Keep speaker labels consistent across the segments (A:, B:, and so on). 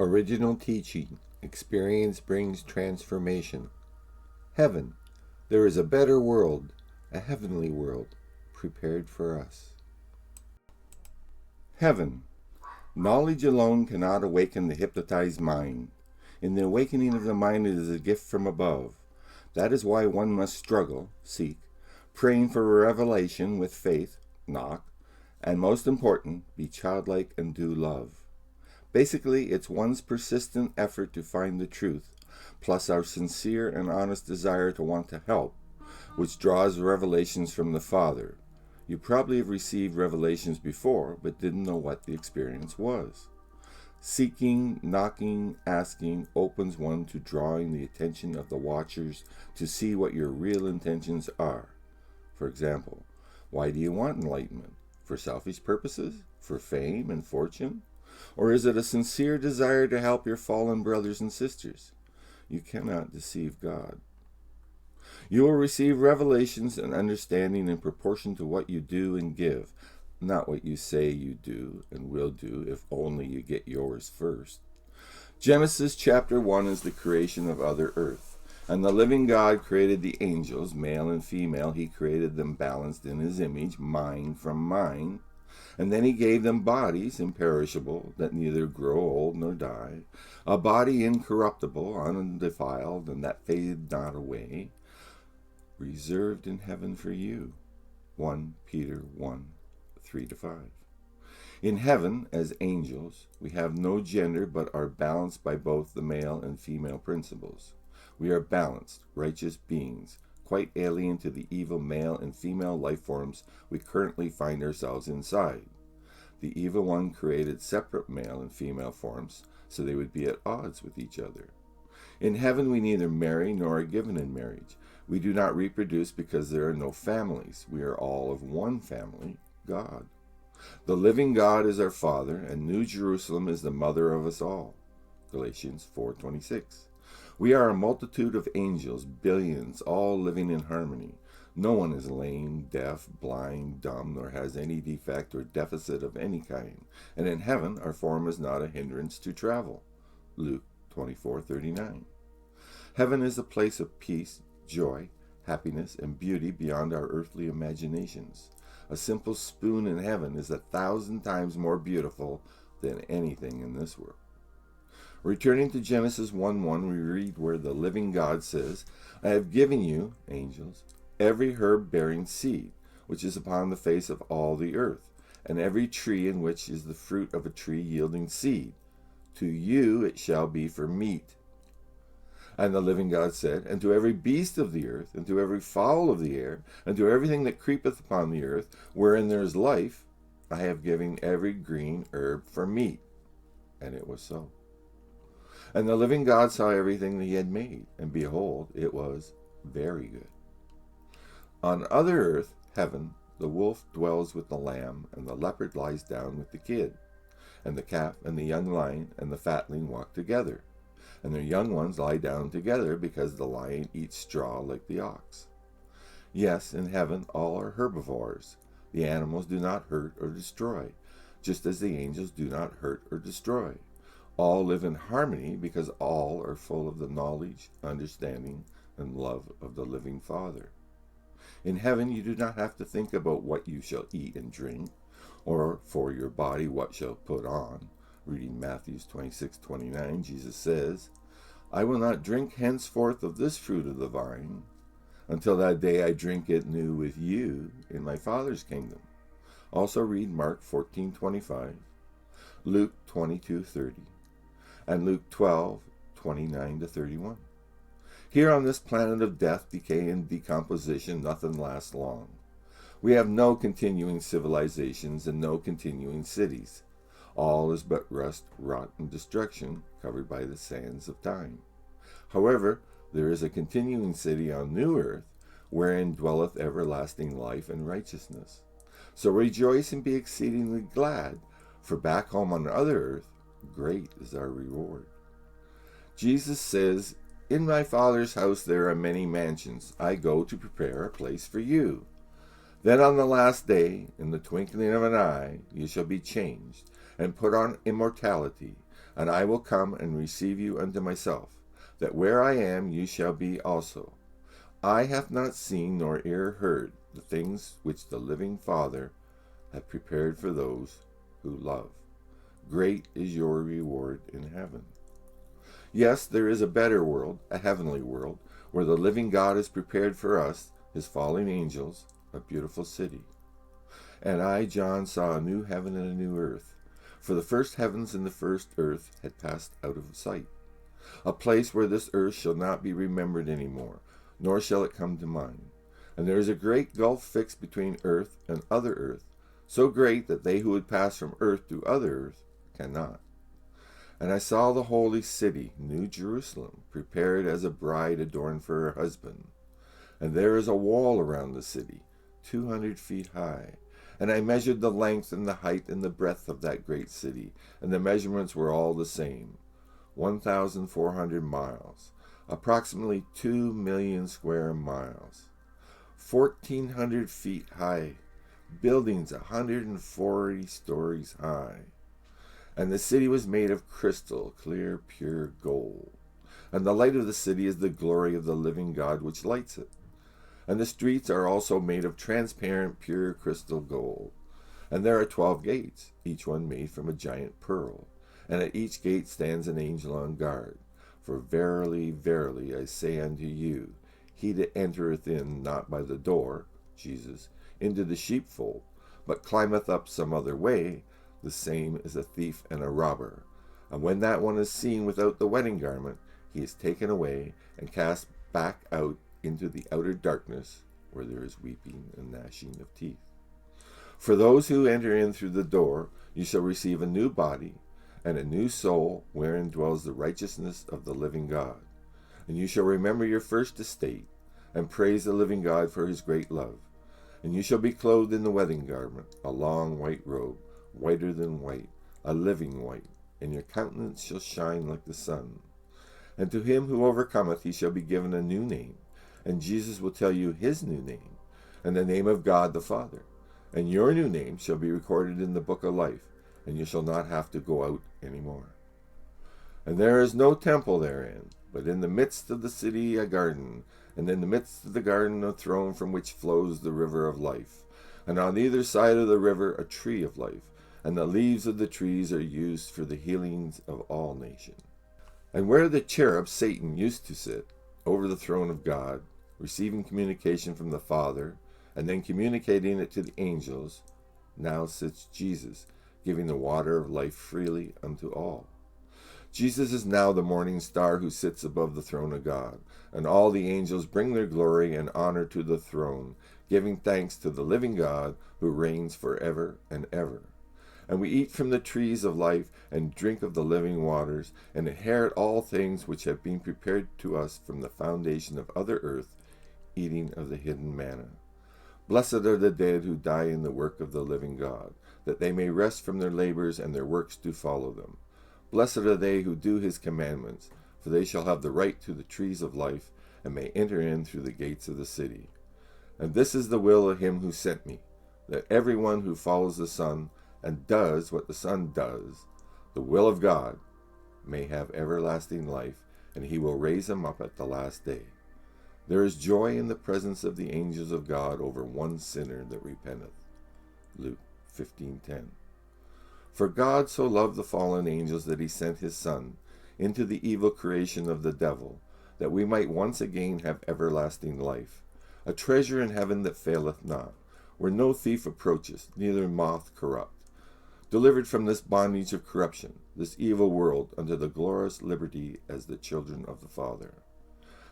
A: Original teaching. Experience brings transformation. Heaven. There is a better world, a heavenly world, prepared for us. Heaven. Knowledge alone cannot awaken the hypnotized mind. In the awakening of the mind, it is a gift from above. That is why one must struggle, seek, praying for a revelation with faith, knock, and most important, be childlike and do love. Basically, it's one's persistent effort to find the truth, plus our sincere and honest desire to want to help, which draws revelations from the Father. You probably have received revelations before, but didn't know what the experience was. Seeking, knocking, asking opens one to drawing the attention of the watchers to see what your real intentions are. For example, why do you want enlightenment? For selfish purposes? For fame and fortune? Or is it a sincere desire to help your fallen brothers and sisters? You cannot deceive God. You will receive revelations and understanding in proportion to what you do and give, not what you say you do and will do, if only you get yours first. Genesis chapter 1 is the creation of Other Earth. And the living God created the angels, male and female. He created them balanced in his image, mind from mind. And then he gave them bodies imperishable, that neither grow old nor die, a body incorruptible, undefiled, and that faded not away, reserved in heaven for you. 1 Peter 1, 3-5. In heaven, as angels, we have no gender but are balanced by both the male and female principles. We are balanced, righteous beings, quite alien to the evil male and female life forms we currently find ourselves inside. The evil one created separate male and female forms so they would be at odds with each other. In heaven we neither marry nor are given in marriage. We do not reproduce because there are no families. We are all of one family, God. The living God is our Father, and New Jerusalem is the mother of us all. Galatians 4:26. We are a multitude of angels, billions, all living in harmony. No one is lame, deaf, blind, dumb, nor has any defect or deficit of any kind. And in heaven, our form is not a hindrance to travel. Luke 24:39. Heaven is a place of peace, joy, happiness, and beauty beyond our earthly imaginations. A simple spoon in heaven is 1,000 times more beautiful than anything in this world. Returning to Genesis 1:1, we read where the living God says, I have given you, angels, every herb bearing seed, which is upon the face of all the earth, and every tree in which is the fruit of a tree yielding seed. To you it shall be for meat. And the living God said, and to every beast of the earth, and to every fowl of the air, and to everything that creepeth upon the earth, wherein there is life, I have given every green herb for meat. And it was so. And the living God saw everything that he had made, and behold, it was very good. On other earth, heaven, the wolf dwells with the lamb, and the leopard lies down with the kid, and the calf and the young lion and the fatling walk together, and their young ones lie down together, because the lion eats straw like the ox. Yes, in heaven all are herbivores. The animals do not hurt or destroy, just as the angels do not hurt or destroy. All live in harmony because all are full of the knowledge, understanding, and love of the living Father. In heaven you do not have to think about what you shall eat and drink, or for your body what shall put on. Reading Matthew 26:29, Jesus says, I will not drink henceforth of this fruit of the vine, until that day I drink it new with you in my Father's kingdom. Also read Mark 14:25, Luke 22:30. And Luke 12:29-31. Here on this planet of death, decay, and decomposition, nothing lasts long. We have no continuing civilizations and no continuing cities. All is but rust, rot, and destruction, covered by the sands of time. However, there is a continuing city on new earth, wherein dwelleth everlasting life and righteousness. So rejoice and be exceedingly glad, for back home on other earth, great is our reward. Jesus says, in my Father's house there are many mansions. I go to prepare a place for you. Then on the last day, in the twinkling of an eye, you shall be changed, and put on immortality. And I will come and receive you unto myself, that where I am you shall be also. Eye hath not seen nor ear heard the things which the living Father hath prepared for those who love. Great is your reward in heaven. Yes, there is a better world, a heavenly world, where the living God has prepared for us, his fallen angels, a beautiful city. And I, John, saw a new heaven and a new earth, for the first heavens and the first earth had passed out of sight. A place where this earth shall not be remembered any more, nor shall it come to mind. And there is a great gulf fixed between earth and other earth, so great that they who would pass from earth to other earth cannot. And I saw the holy city, New Jerusalem, prepared as a bride adorned for her husband. And there is a wall around the city, 200 feet high. And I measured the length and the height and the breadth of that great city, and the measurements were all the same, 1,400 miles, approximately 2 million square miles, 1,400 feet high, buildings 140 stories high. And the city was made of crystal, clear, pure gold. And the light of the city is the glory of the living God which lights it. And the streets are also made of transparent, pure crystal gold. And there are 12 gates, each one made from a giant pearl. And at each gate stands an angel on guard. For verily, verily, I say unto you, he that entereth in not by the door, Jesus, into the sheepfold, but climbeth up some other way, the same is a thief and a robber. And when that one is seen without the wedding garment, he is taken away and cast back out into the outer darkness, where there is weeping and gnashing of teeth. For those who enter in through the door, you shall receive a new body and a new soul, wherein dwells the righteousness of the living God. And you shall remember your first estate, and praise the living God for his great love. And you shall be clothed in the wedding garment, a long white robe, whiter than white, a living white, and your countenance shall shine like the sun. And to him who overcometh he shall be given a new name, and Jesus will tell you his new name, and the name of God the Father. And your new name shall be recorded in the book of life, and you shall not have to go out any more. And there is no temple therein, but in the midst of the city a garden, and in the midst of the garden a throne from which flows the river of life. And on either side of the river a tree of life, and the leaves of the trees are used for the healings of all nations. And where the cherub Satan used to sit, over the throne of God, receiving communication from the Father, and then communicating it to the angels, now sits Jesus, giving the water of life freely unto all. Jesus is now the morning star who sits above the throne of God, and all the angels bring their glory and honor to the throne, giving thanks to the living God who reigns forever and ever. And we eat from the trees of life and drink of the living waters, and inherit all things which have been prepared to us from the foundation of other earth, eating of the hidden manna. Blessed are the dead who die in the work of the living God, that they may rest from their labors, and their works do follow them. Blessed are they who do his commandments, for they shall have the right to the trees of life, and may enter in through the gates of the city. And this is the will of him who sent me, that every one who follows the Son, and does what the Son does, the will of God, may have everlasting life, and he will raise him up at the last day. There is joy in the presence of the angels of God over one sinner that repenteth. Luke 15:10. For God so loved the fallen angels that he sent his Son into the evil creation of the devil, that we might once again have everlasting life, a treasure in heaven that faileth not, where no thief approacheth, neither moth corrupt, delivered from this bondage of corruption, this evil world, unto the glorious liberty as the children of the Father.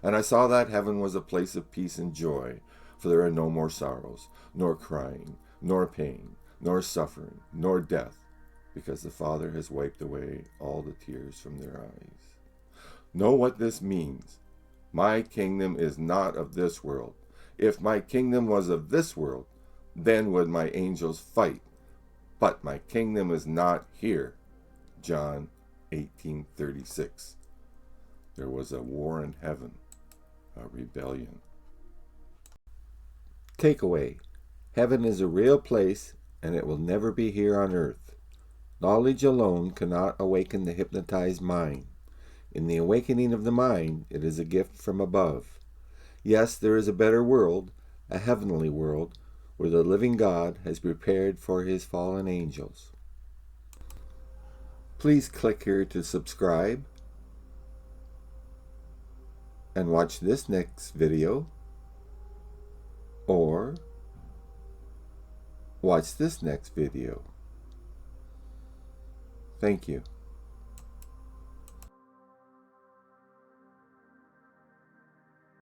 A: And I saw that heaven was a place of peace and joy, for there are no more sorrows, nor crying, nor pain, nor suffering, nor death, because the Father has wiped away all the tears from their eyes. Know what this means. My kingdom is not of this world. If my kingdom was of this world, then would my angels fight. But my kingdom is not here. John 18:36. There was a war in heaven, a rebellion. Takeaway. Heaven is a real place, and it will never be here on earth. Knowledge alone cannot awaken the hypnotized mind. In the awakening of the mind, it is a gift from above. Yes, there is a better world, a heavenly world, where the living God has prepared for his fallen angels. Please click here to subscribe and watch this next video, or watch this next video. Thank you.